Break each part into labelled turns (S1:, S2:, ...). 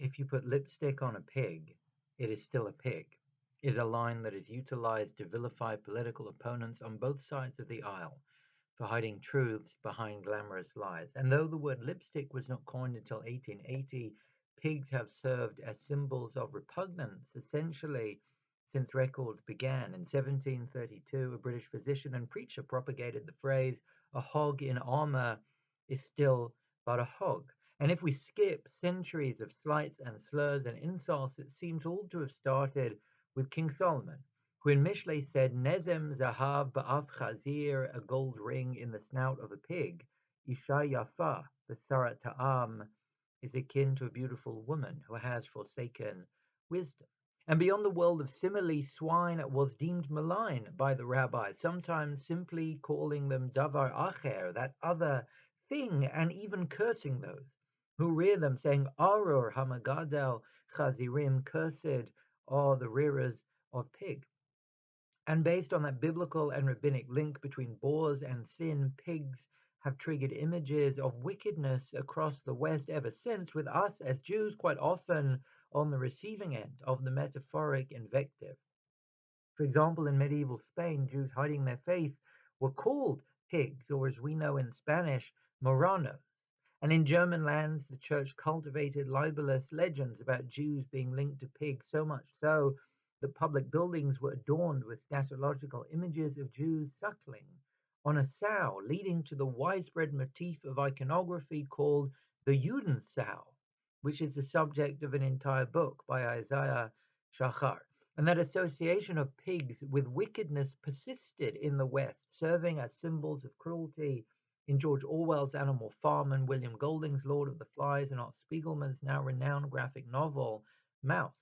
S1: If you put lipstick on a pig, it is still a pig, is a line that is utilized to vilify political opponents on both sides of the aisle for hiding truths behind glamorous lies. And though the word lipstick was not coined until 1880, pigs have served as symbols of repugnance essentially since records began. In 1732, a British physician and preacher propagated the phrase, a hog in armor is still but a hog. And if we skip centuries of slights and slurs and insults, it seems all to have started with King Solomon, who in Mishlei said, Nezem zahav ba'af chazir, a gold ring in the snout of a pig, Isha yafa, Sarat ta'am, is akin to a beautiful woman who has forsaken wisdom. And beyond the world of simile, swine was deemed malign by the rabbis, sometimes simply calling them davar acher, that other thing, and even cursing those who rear them, saying, Arur hamagadel chazirim, cursed are the rearers of pig. And based on that biblical and rabbinic link between boars and sin, pigs have triggered images of wickedness across the West ever since, with us as Jews quite often on the receiving end of the metaphoric invective. For example, in medieval Spain, Jews hiding their faith were called pigs, or as we know in Spanish, marranos. And in German lands, the church cultivated libelous legends about Jews being linked to pigs, so much so that public buildings were adorned with scatological images of Jews suckling on a sow, leading to the widespread motif of iconography called the Judensow, which is the subject of an entire book by Isaiah Shachar. And that association of pigs with wickedness persisted in the West, serving as symbols of cruelty in George Orwell's Animal Farm and William Golding's Lord of the Flies and Art Spiegelman's now renowned graphic novel, Mouse.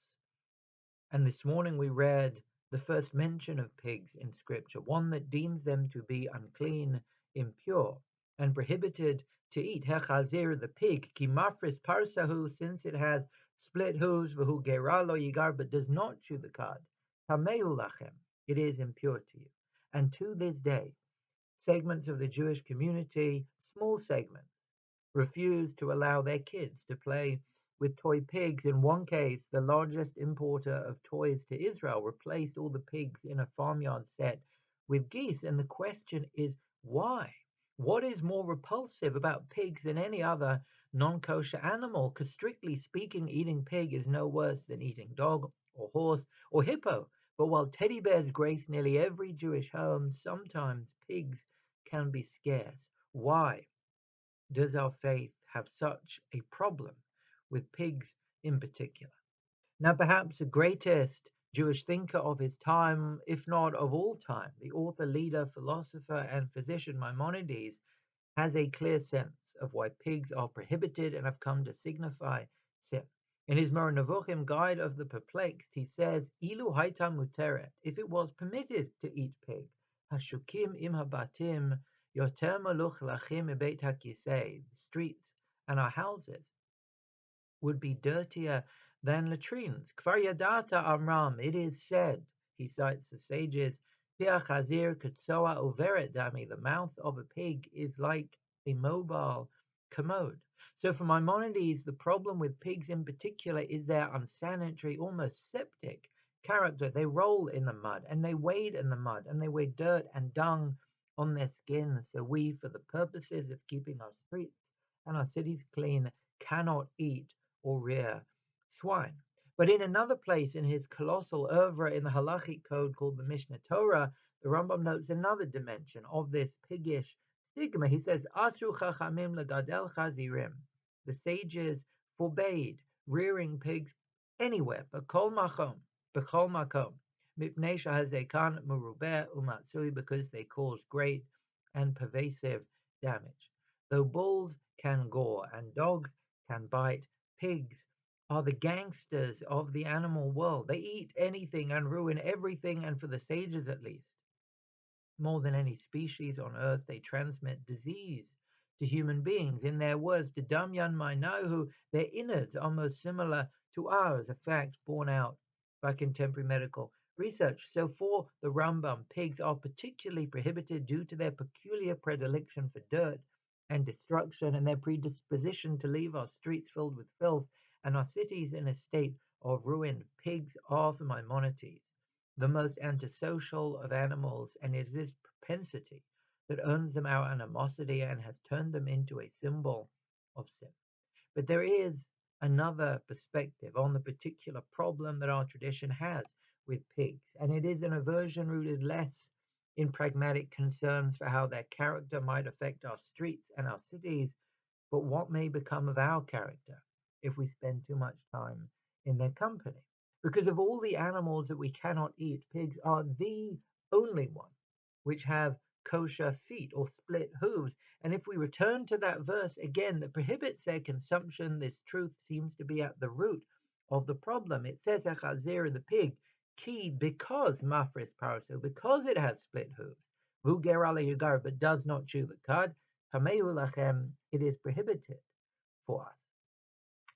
S1: And this morning we read the first mention of pigs in Scripture, one that deems them to be unclean, impure, and prohibited to eat. Hechazir, the pig, ki mafris parsahu, since it has split hooves, v'hu geralo yigar, but does not chew the cud. Tameu lachem, it is impure to you. And to this day, segments of the Jewish community, small segments, refuse to allow their kids to play with toy pigs. In one case, the largest importer of toys to Israel replaced all the pigs in a farmyard set with geese. And the question is, why? What is more repulsive about pigs than any other non kosher animal? Because strictly speaking, eating pig is no worse than eating dog or horse or hippo. But while teddy bears grace nearly every Jewish home, sometimes pigs can be scarce. Why does our faith have such a problem with pigs in particular? Now, perhaps the greatest Jewish thinker of his time, if not of all time, the author, leader, philosopher, and physician Maimonides, has a clear sense of why pigs are prohibited and have come to signify sin. In his Moreh Nevuchim, Guide of the Perplexed, he says, Ilu haita muteret, if it was permitted to eat pig, hashukim im habatim, yoter maluch lachim mebeit hakisei, the streets and our houses would be dirtier than latrines. Kfar yadata amram, it is said, he cites the sages, Piach hazir kutsoa overet dami, the mouth of a pig is like a mobile commode. So for Maimonides, the problem with pigs in particular is their unsanitary, almost septic character. They roll in the mud and they wade in the mud and they wear dirt and dung on their skin. So we, for the purposes of keeping our streets and our cities clean, cannot eat or rear swine. But in another place in his colossal oeuvre in the halachic code called the Mishnah Torah, the Rambam notes another dimension of this piggish stigma. He says, Asru chachamim legadel chazirim. The sages forbade rearing pigs anywhere, b'kol makom, mipnei shahazekan merubeh umatsui, because they cause great and pervasive damage. Though bulls can gore and dogs can bite, pigs are the gangsters of the animal world. They eat anything and ruin everything, and for the sages at least, more than any species on earth, they transmit disease to human beings. In their words, to Damyan Mainahu, their innards are most similar to ours, a fact borne out by contemporary medical research. So for the Rambam, pigs are particularly prohibited due to their peculiar predilection for dirt and destruction and their predisposition to leave our streets filled with filth and our cities in a state of ruin. Pigs are, for Maimonides, the most antisocial of animals, and it is this propensity that earns them our animosity and has turned them into a symbol of sin. But there is another perspective on the particular problem that our tradition has with pigs, and it is an aversion rooted less in pragmatic concerns for how their character might affect our streets and our cities, but what may become of our character if we spend too much time in their company. Because of all the animals that we cannot eat, pigs are the only one which have kosher feet or split hooves. And if we return to that verse again that prohibits their consumption, this truth seems to be at the root of the problem. It says, Echazir, the pig, ki, because mafris paraso, because it has split hooves, vuger ala yugar, but does not chew the cud, kameu lachem, it is prohibited for us.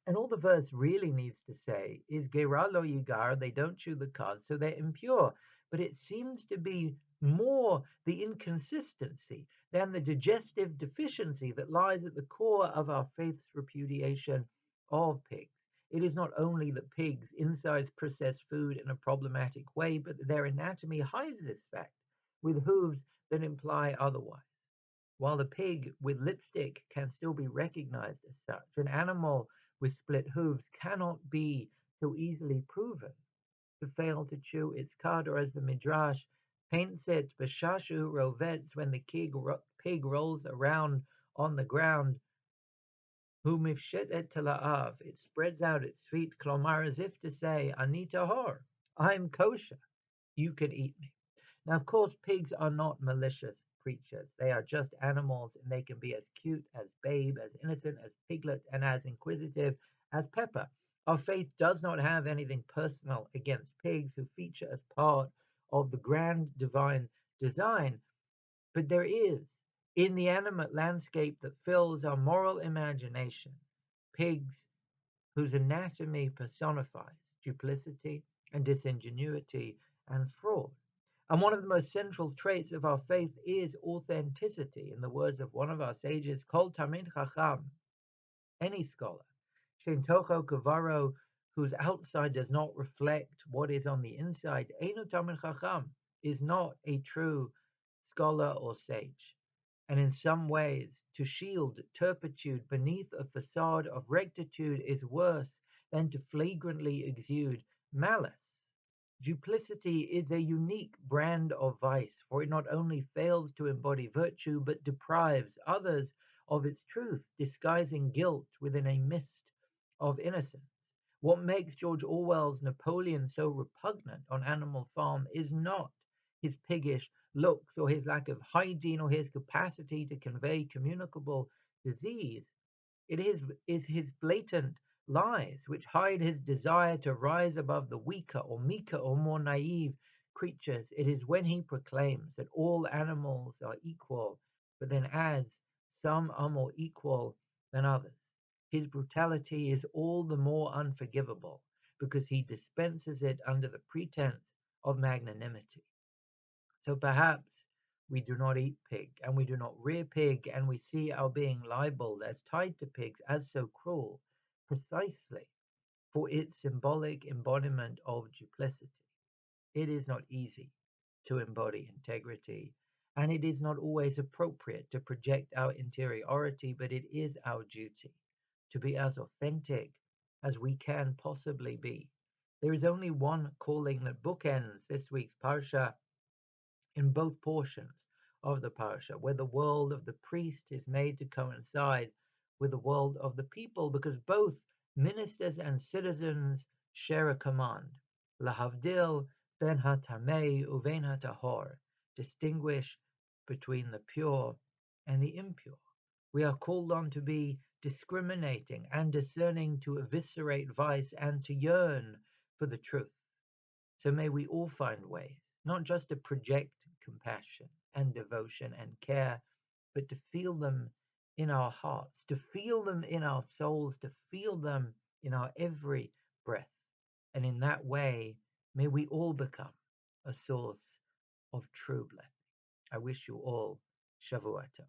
S1: And all the verse really needs to say is Gera lo yigar, they don't chew the cud, so they're impure. But it seems to be more the inconsistency than the digestive deficiency that lies at the core of our faith's repudiation of pigs. It is not only that pigs' insides process food in a problematic way, but that their anatomy hides this fact with hooves that imply otherwise. While the pig with lipstick can still be recognized as such, an animal with split hooves cannot be so easily proven to fail to chew its cud, or as the Midrash paints it, Bashashu rovets, when the pig rolls around on the ground, hu mifshetet tala'av, it spreads out its feet, klomar, as if to say, Ani tahor, I'm kosher, you can eat me. Now, of course, pigs are not malicious creatures. They are just animals, and they can be as cute as Babe, as innocent as Piglet, and as inquisitive as Pepper. Our faith does not have anything personal against pigs, who feature as part of the grand divine design, but there is, in the animate landscape that fills our moral imagination, pigs whose anatomy personifies duplicity and disingenuity and fraud. And one of the most central traits of our faith is authenticity. In the words of one of our sages, Kol Tamid Chacham, any scholar, Shin Tocho Kavaro, whose outside does not reflect what is on the inside, Einu Tamid Chacham, is not a true scholar or sage. And in some ways, to shield turpitude beneath a facade of rectitude is worse than to flagrantly exude malice. Duplicity is a unique brand of vice, for it not only fails to embody virtue, but deprives others of its truth, disguising guilt within a mist of innocence. What makes George Orwell's Napoleon so repugnant on Animal Farm is not his piggish looks or his lack of hygiene or his capacity to convey communicable disease. Is his blatant lies, which hide his desire to rise above the weaker or meeker or more naive creatures. It is when he proclaims that all animals are equal, but then adds, some are more equal than others. His brutality is all the more unforgivable because he dispenses it under the pretense of magnanimity. So perhaps we do not eat pig, and we do not rear pig, and we see our being libeled as tied to pigs as so cruel, precisely for its symbolic embodiment of duplicity. It is not easy to embody integrity, and it is not always appropriate to project our interiority, but it is our duty to be as authentic as we can possibly be. There is only one calling that bookends this week's Parsha in both portions of the parasha, where the world of the priest is made to coincide with the world of the people, because both ministers and citizens share a command: lahavdil ben hatamei uven hatahor, distinguish between the pure and the impure. We are called on to be discriminating and discerning, to eviscerate vice and to yearn for the truth. So may we all find ways, not just to project compassion and devotion and care, but to feel them in our hearts, to feel them in our souls, to feel them in our every breath. And in that way, may we all become a source of true blessing. I wish you all Shavuot Tov.